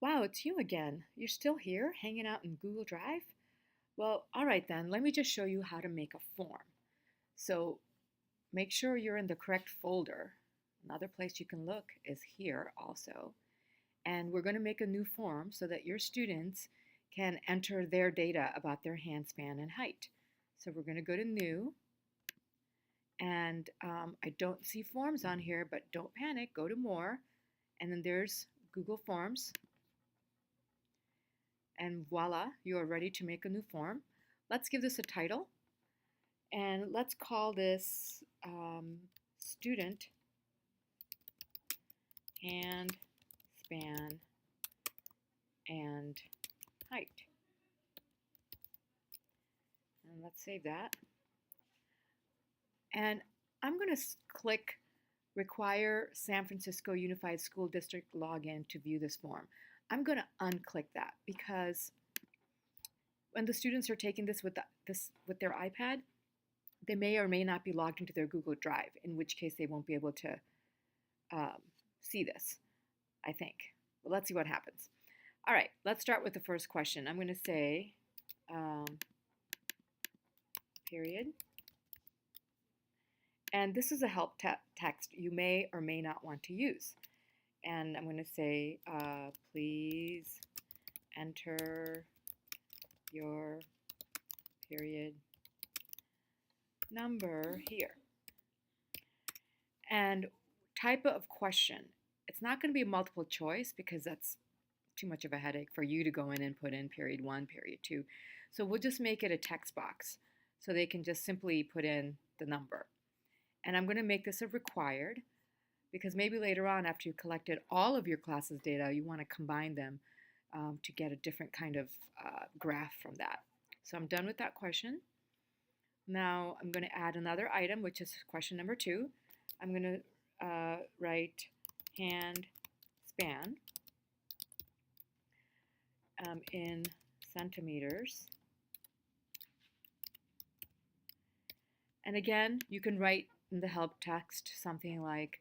Wow, it's you again. You're still here, hanging out in Google Drive? Well, all right then, let me just show you how to make a form. So make sure you're in the correct folder. Another place you can look is here also. And we're going to make a new form so that your students can enter their data about their hand span and height. So we're going to go to New, and I don't see Forms on here, but don't panic, go to More, and then there's Google Forms. And voila, you are ready to make a new form. Let's give this a title, and let's call this student hand span and height. And let's save that. And I'm going to click Require San Francisco Unified School District Login to view this form. I'm going to unclick that because when the students are taking this with their iPad, they may or may not be logged into their Google Drive, in which case they won't be able to see this, I think. But let's see what happens. All right, let's start with the first question. I'm going to say period. And this is a help text you may or may not want to use. And I'm going to say, please enter your period number here. And type of question. It's not going to be multiple choice because that's too much of a headache for you to go in and put in period 1, period 2. So we'll just make it a text box so they can just simply put in the number. And I'm going to make this a required because maybe later on, after you've collected all of your class's data, you want to combine them to get a different kind of graph from that. So I'm done with that question. Now I'm going to add another item, which is question number 2. I'm going to write hand span in centimeters. And again, you can write in the help text something like,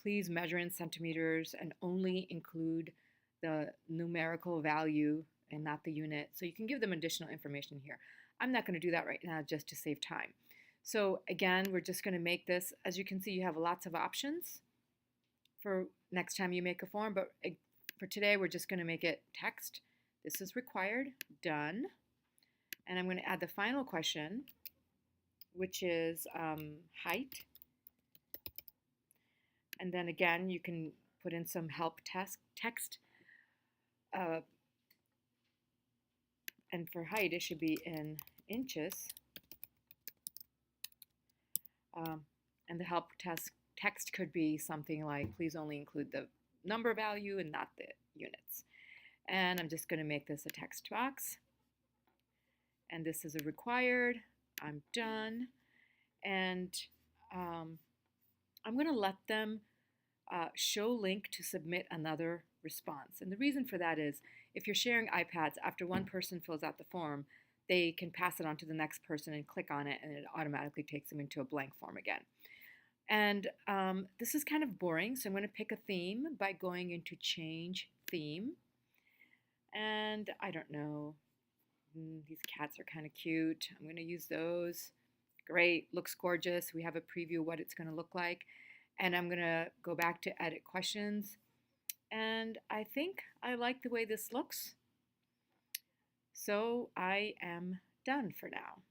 please measure in centimeters and only include the numerical value and not the unit. So you can give them additional information here. I'm not going to do that right now just to save time. So again, we're just going to make this, as you can see, you have lots of options for next time you make a form, but for today, we're just going to make it text. This is required, done. And I'm going to add the final question, which is height. And then again, you can put in some help text. And for height, it should be in inches. And the help text could be something like, please only include the number value and not the units. And I'm just going to make this a text box. And this is a required. I'm done. And I'm going to let them show link to submit another response. And the reason for that is if you're sharing iPads, after one person fills out the form, they can pass it on to the next person and click on it, and it automatically takes them into a blank form again. And this is kind of boring, so I'm going to pick a theme by going into Change Theme. And I don't know, these cats are kind of cute. I'm going to use those. Great, looks gorgeous. We have a preview of what it's going to look like. And I'm going to go back to Edit Questions. And I think I like the way this looks. So I am done for now.